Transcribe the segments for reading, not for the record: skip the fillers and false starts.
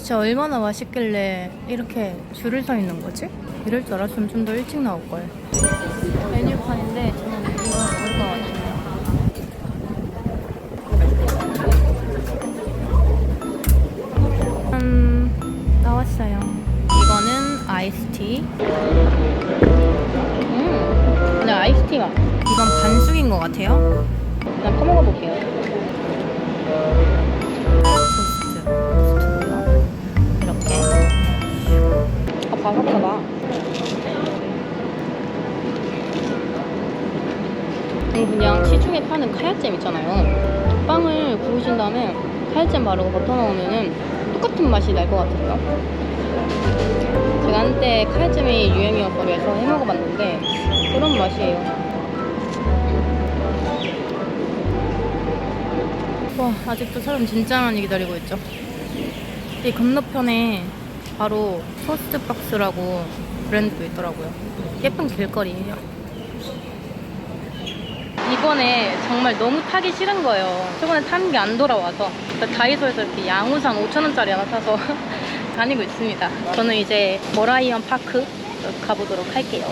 진짜 얼마나 맛있길래 이렇게 줄을 서 있는 거지? 이럴 줄 알았으면 좀 더 일찍 나올걸. 메뉴판인데 저는 이거 고를 것 같아요. 나왔어요. 이거는 아이스티. 근데 아이스티가 이건 반숙인 것 같아요. 그냥 퍼먹어 볼게요. 토스트고요. 이렇게. 아, 바삭하다. 이거 그냥 시중에 파는 카야잼 있잖아요. 빵을 구우신 다음에 카야잼 바르고 버터 넣으면은 똑같은 맛이 날 것 같아요. 제가 한때 카야잼이 유행이어서 그래서 해먹어봤는데 그런 맛이에요. 와, 아직도 사람 진짜 많이 기다리고 있죠. 이 건너편에 바로 토스트박스라고 브랜드도 있더라고요. 예쁜 길거리예요. 이번에 정말 너무 타기 싫은 거예요. 저번에 탄 게 안 돌아와서 다이소에서 이렇게 양우산 5,000원짜리 하나 사서 다니고 있습니다. 저는 이제 머라이언 파크 가보도록 할게요.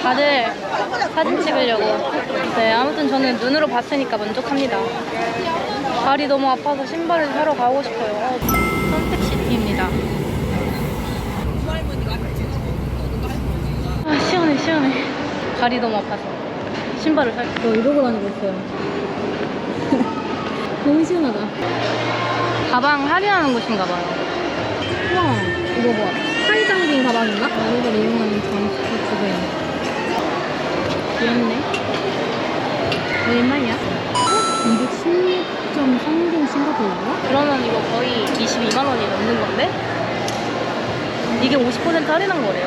다들 사진 찍으려고. 네, 아무튼 저는 눈으로 봤으니까 만족합니다. 발이 너무 아파서 신발을 사러 가고 싶어요. 선택시티입니다. 아, 시원해 시원해. 발이 너무 아파서 신발을 이러고 다니고 있어요. 너무 시원하다. 가방 할인하는 곳인가 봐요. 우와, 이거 뭐 팔 잠긴 가방인가? 이걸 이용하는 장식주가 있네. 귀엽네. 얼마야? 216.30 싱가포르인가? 그러면 이거 거의 22만 원이 넘는 건데? 이게 50% 할인한 거래요.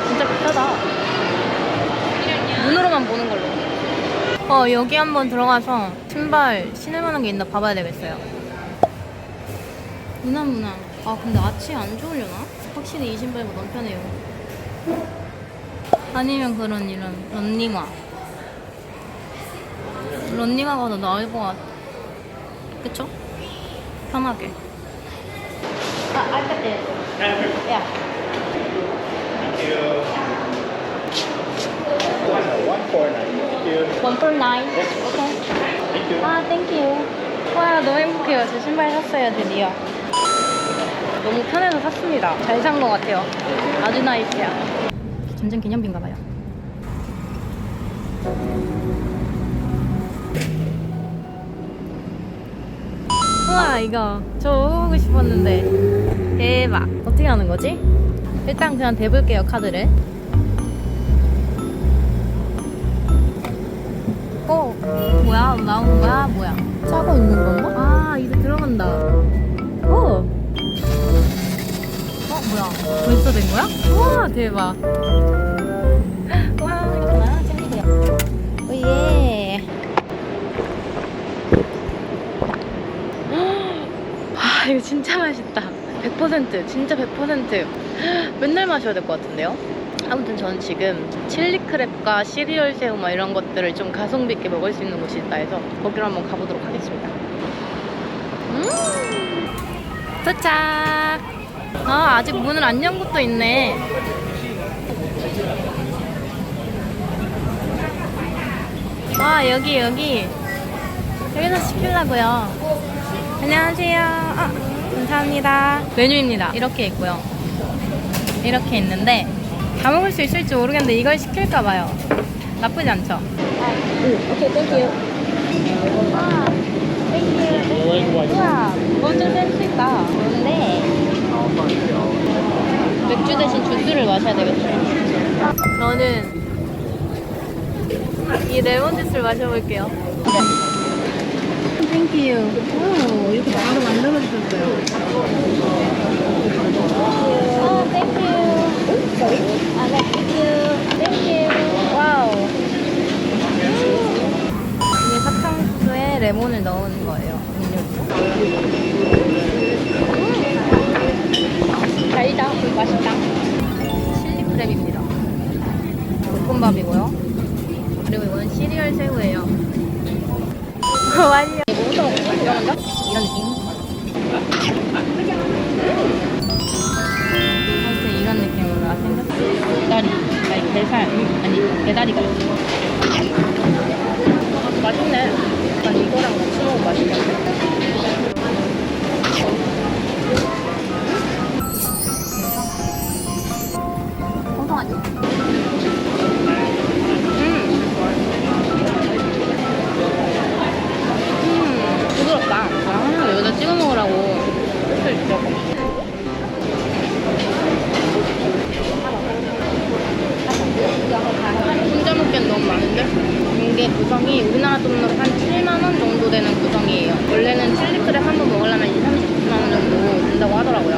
진짜 비싸다. 눈으로만 보는 걸로. 여기 한번 들어가서 신발 신을 만한 게 있나 봐봐야 되겠어요. 무난무난. 아, 근데 아치에 안 좋으려나? 확실히 이 신발이 너무 편해요. 아니면 그런 이런 런닝화. 런닝화가 더 나을 것 같아. 그쵸? 편하게. I got this. Yeah. Thank you. 149. 149. Yes. Okay. Thank you. 아, 땡큐. 와, 너무 행복해요. 제 신발 샀어요, 드디어. 너무 편해서 샀습니다. 잘 산 것 같아요. 아주 나이스야. 전쟁 기념비인가봐요. 우와, 이거 저 보고 싶었는데. 대박. 어떻게 하는 거지? 일단 그냥 대볼게요, 카드를. 뭐야? 나온 거야? 뭐야? 짜고 있는 건가? 아, 이제 들어간다. 뭐야? 벌써 된 거야? 우와, 대박. 와, 이거 하나 챙기세요. 오예. 아, 이거 진짜 맛있다. 100%, 진짜 100%. 맨날 마셔야 될 것 같은데요? 아무튼 저는 지금 칠리크랩과 시리얼 새우 막 이런 것들을 좀 가성비 있게 먹을 수 있는 곳이 있다 해서 거기로 한번 가보도록 하겠습니다. 도착! 아, 아직 문을 안 연 곳도 있네. 아, 여기서 시키려고요. 안녕하세요. 감사합니다. 메뉴입니다. 이렇게 있고요. 이렇게 있는데 다 먹을 수 있을지 모르겠는데 이걸 시킬까봐요. 나쁘지 않죠? 오케이, 땡큐. 와, 땡큐. 우와, 먼저 센스 있다. 뭔데? 맥주 대신 주스를 마셔야 되겠어요. 저는 이 레몬 주스를 마셔볼게요. 네. 땡큐. 오, 이렇게 바로 만들어주셨어요. 땡큐. 네, 땡큐. 와우. 레몬을 넣은 거예요. 음료수. 달다. 맛있다. 칠리 크랩입니다. 볶음밥이고요. 그리고 이거는 시리얼 새우예요. 완료. 이거부터 먹을까? 이거 먼저? 이런 느낌? 사실 이런 느낌으로 생겼어요. 개다리. 아니, 게살. 아니, 개다리가 있어. 맛있네. 약간 이거랑 같이 먹으면 맛있겠네. 통통하지? 부드럽다. 아, 여기다 찍어 먹으라고 이렇게 있더라고. 혼자 먹기엔 너무 많은데? 이게 구성이 우리나라 돈으로 한 7만원 정도 되는 구성이에요. 원래는 칠리크랩 한 번 먹으려면 30만원 정도 든다고 하더라고요.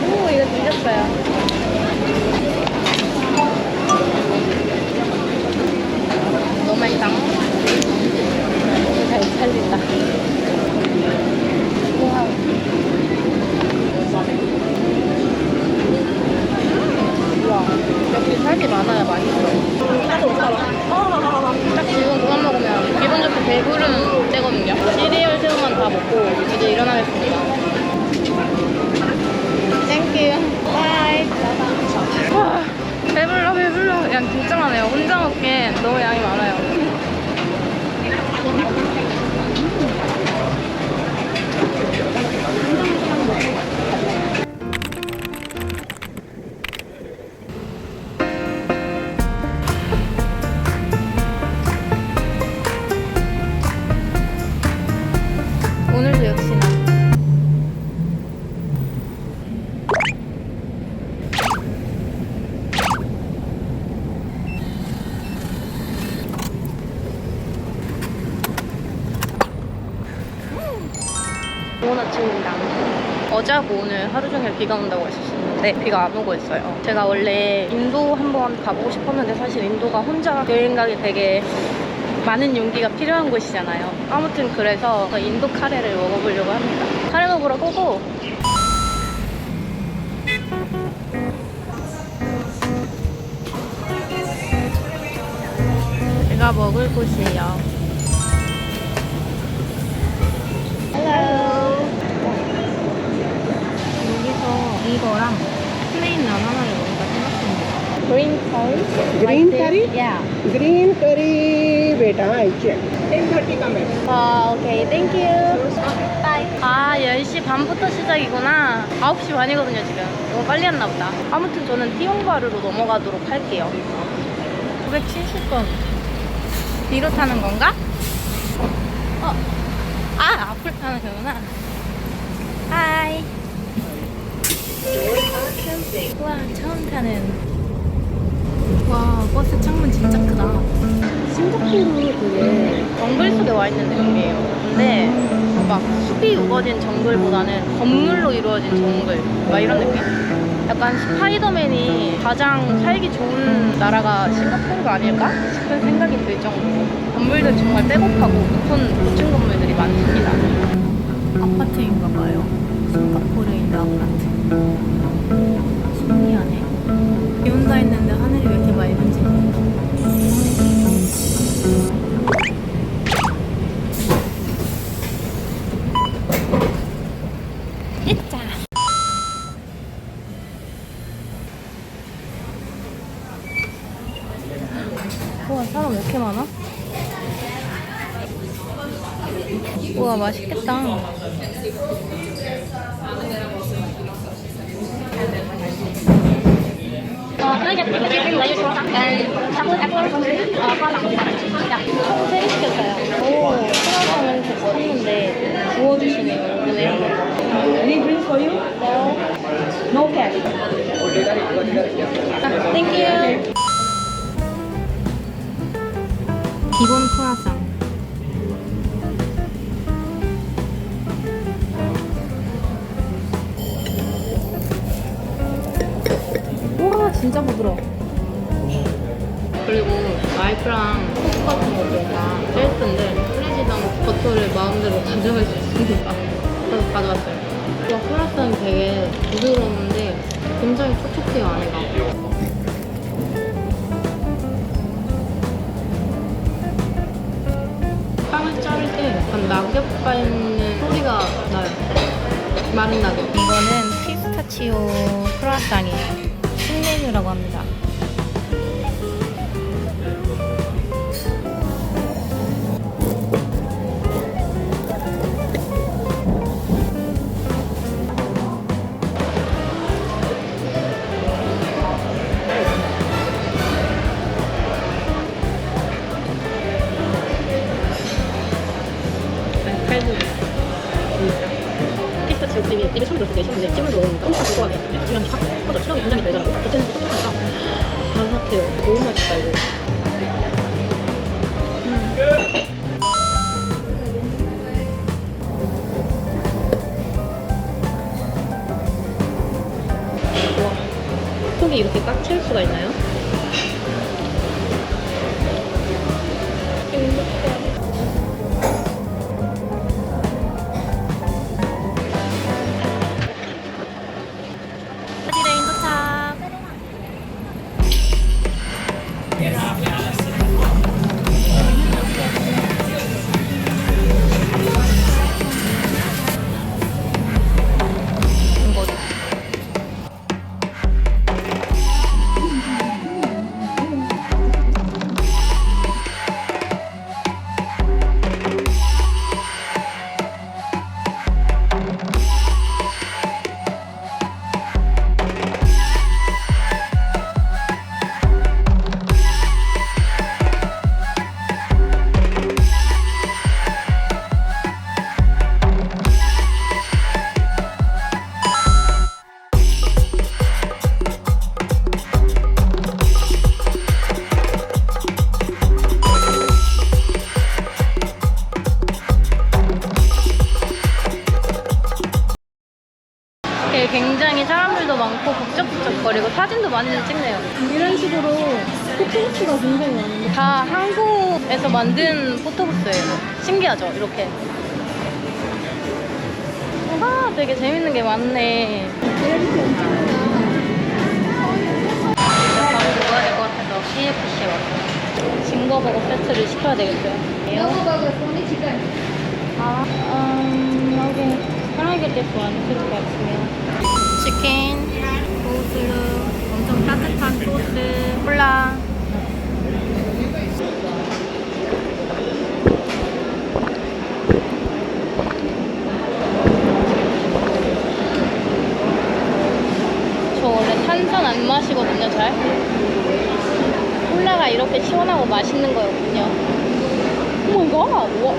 오, 이거 뒤졌어요. 너무 맛있다. 잘 살린다. 우와. 우와. 역시 살이 많아야 맛있어. 딱 지금 그만 먹으면 기분 좋게 배부른 때거든요. 시리얼 새우만 다 먹고 이제 일어나겠습니다. 땡큐. 바이. 와, 배불러. 양 진짜 많아요. 혼자 먹기엔 너무 양이 많아요. 오늘도 역시나 좋은 아침입니다. 어제하고 오늘 하루 종일 비가 온다고 했었는데 비가 안 오고 있어요. 제가 원래 인도 한번 가보고 싶었는데 사실 인도가 혼자 여행 가기 되게 많은 용기가 필요한 곳이잖아요. 아무튼 그래서 인도 카레를 먹어보려고 합니다. 카레 먹으러 고고! 제가 먹을 곳이에요. 헬로. 여기서 이거랑 플레인 난 하나를 먹을까 생각합니다. 그린 커리? Green curry? Yeah. Green curry, beta, I check. 10:30 ka ma'am. 아, 오케이. 땡큐. 바이. 아, 10시 반부터 시작이구나. 9시 반이거든요, 지금. 너무 빨리 왔나 보다. 아무튼 저는 티용바르로 넘어가도록 할게요. 970번. 뒤로 타는 건가? 아, 앞을 타는 거구나. 하이. 와, 처음 타는. 와, 버스 창문 진짜 크다. 싱가포르 되게 정글 속에 와 있는 느낌이에요. 근데 막 숲이 우거진 정글보다는 건물로 이루어진 정글 막 이런 느낌? 약간 스파이더맨이 가장 살기 좋은 나라가 싱가포르가 아닐까 싶은 생각이 들 정도로 건물들 정말 빼곡하고 높은 고층 건물들이 많습니다. 아파트인가 봐요. 싱가포르 인도 아파트. 신기하네. 비 온다 했는데 하늘이 왜 이렇게 맑은지. 있자. 우와, 사람 왜 이렇게 많아? 우와, 맛있겠다. 세 시켰어요. 오, 프라상을 샀는데 구워주시네요. 오늘. Any drink for you? No cash. 땡큐. 기본 크라상. 진짜 부드러워. 그리고 와이프랑 소스 같은 거 뭔가 셀프인데 프레지당 버터를 마음대로 가져갈 수 있으니까 그래서 가져왔어요. 와, 플러스는 되게 부드러운데 굉장히 촉촉해요, 안에가. 빵을 자를 때 약간 낙엽 밟는 소리가 나요. 마른 낙엽. 이거는 피스타치오 크루아상이에요. 신메뉴라고 합니다. 칼국수. 피스타치오 크림이 입에 처음 들었을 때 싫은데 찜을 넣으니까 엄청 고소하게 이랑 팍 퍼져. 취향이 굉장히 달잖아. 겉에는 촉촉하니까 바삭해요. 너무 맛있다 이거. 와, 속이 이렇게 꽉 채울 수가 있나요? 하지레인 도착. 이거죠. 굉장히 사람들도 많고 북적북적거리고 사진도 많이 찍네요. 이런 식으로 포토부스가 굉장히 많은데 다 한국에서 만든 포토부스예요. 신기하죠? 이렇게. 아, 되게 재밌는 게 많네. 바로 먹어야 될 것 같아서 KFC에 왔어요. 징거버거 세트를 시켜야 되겠어요. 오케이. Can I get this one? Two packs meal. 치킨, 소스, 엄청 따뜻한 소스, 콜라. 저 원래 탄산 안 마시거든요, 잘. 콜라가 이렇게 시원하고 맛있는 거였군요. 오, 이거? 우와.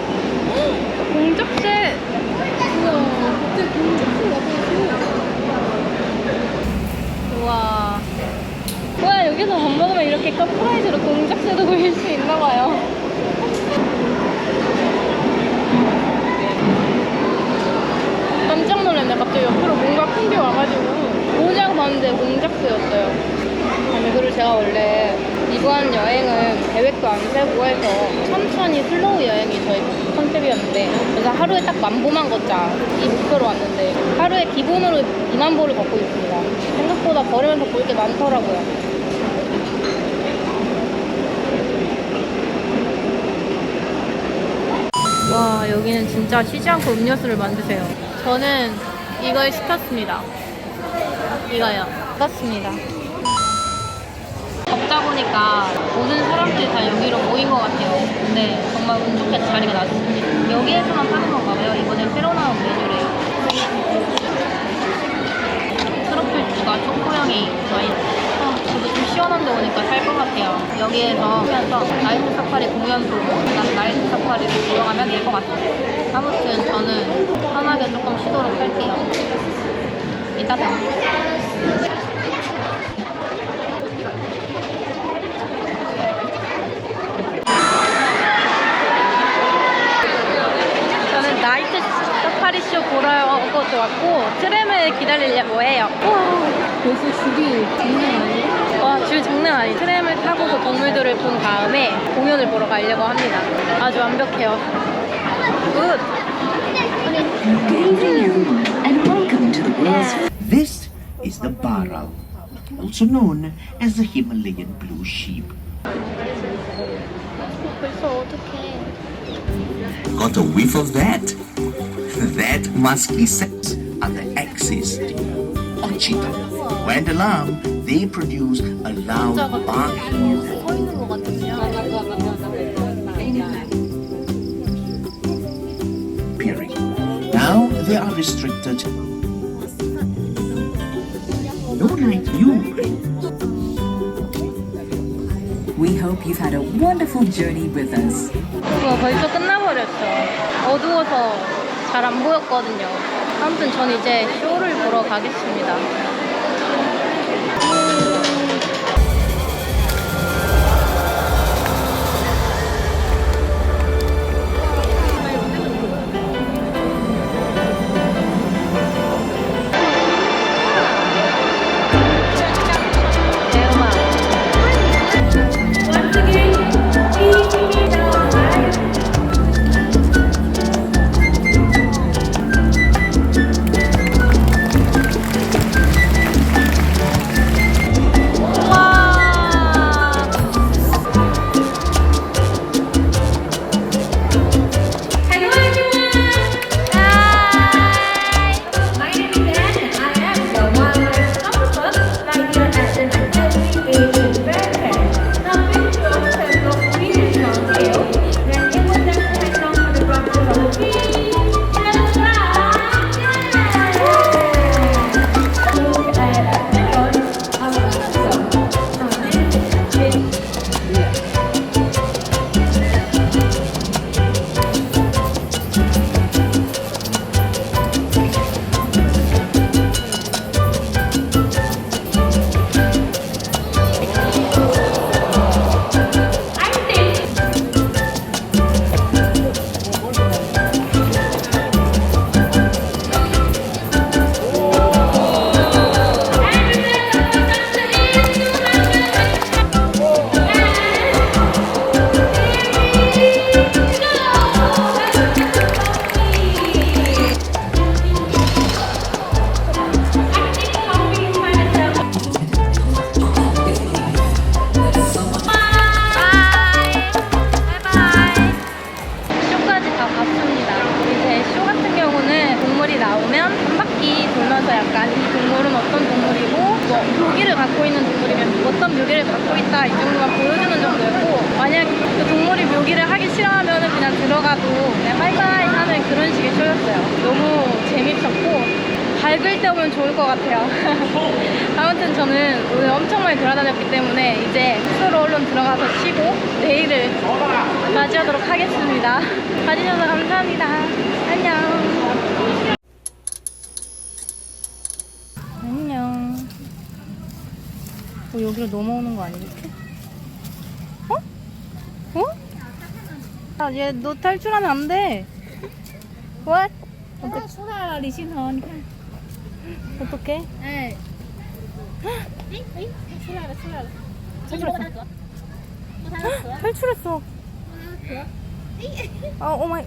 공작새. 우와, 갑자기 공작새 나타났어. 우와. 와, 여기서 밥 먹으면 이렇게 서프라이즈로 공작새도 보일 수 있나봐요. 깜짝 놀랐네. 갑자기 옆으로 뭔가 큰 게 와가지고 보자고 봤는데 공작새였어요. 아니, 그리고 제가 원래 이번 여행을 계획도 안 세고 해서 천천히 슬로우 여행이 저희 컨셉이었는데, 그래서 하루에 딱 10,000보만 걷자 이 목표로 왔는데 하루에 기본으로 20,000보를 걷고 있습니다. 생각보다 걸으면서 볼 게 많더라고요. 와, 여기는 진짜 쉬지 않고 음료수를 만드세요. 저는 이걸 시켰습니다. 이거요. 시켰습니다. 덥다 보니까 모든 사람들이 다 여기로 모인 것 같아요. 근데 정말 운 좋게 자리가 났습니다. 여기에서만 파는 건가 봐요. 이번에 새로 나온 메뉴래요. 트러플 추가 초코향이 많이. 저도 좀 시원한 데 오니까 살 것 같아요. 여기에서 하면서 나이트 사파리 공연 보고 그다음 나이트 사파리를 구경하면 될 것 같아요. 아무튼 저는 편하게 조금 쉬도록 할게요. 이따 봬요. 나이트 사파리 쇼 보러 왔고 트램을 기다리려고 해요. 와, 벌써 줄이 장난 아니에요? 줄 장난 아니. 트램을 타고서 동물들을 본 다음에 공연을 보러 가려고 합니다. 아주 완벽해요. 굿. Good evening, everyone, and welcome to the world's. This is the Bara, also known as the Himalayan blue sheep. 벌써 어떡해. Got a whiff of that? That must be sex on the axis or cheetah. When alarmed, they produce a loud barking. 서 있는 것 같은데요. Period. Now they are restricted. No like you. We hope you've had a wonderful journey with us. 벌써 끝나버렸죠. 어두워서 잘 안 보였거든요. 아무튼 전 이제 쇼를 보러 가겠습니다. 쇼까지 다 봤습니다. 이제 쇼 같은 경우는 동물이 나오면 한 바퀴 돌면서 약간 이 동물은 어떤 동물이고 뭐 묘기를 갖고 있는 동물이면 어떤 묘기를 갖고 있다 이 정도만 보여주는 정도였고, 만약 그 동물이 묘기를 하기 싫어하면 그냥 들어가도 그냥 바이바이 하는 그런 식의 쇼였어요. 너무 재밌었고 밝을 때 오면 좋을 것 같아요. 아무튼 저는 오늘 엄청 많이 돌아다녔기 때문에 이제 숙소로 얼른 들어가서 쉬고 내일을 맞이하도록 하겠습니다. 봐주셔서 감사합니다. 안녕. 안녕. 여기로 넘어오는 거 아니겠지? 어? 어? 아, 얘 너 탈출하면 안 돼. What? 어떡해? 탈출했어. 아, 오마이.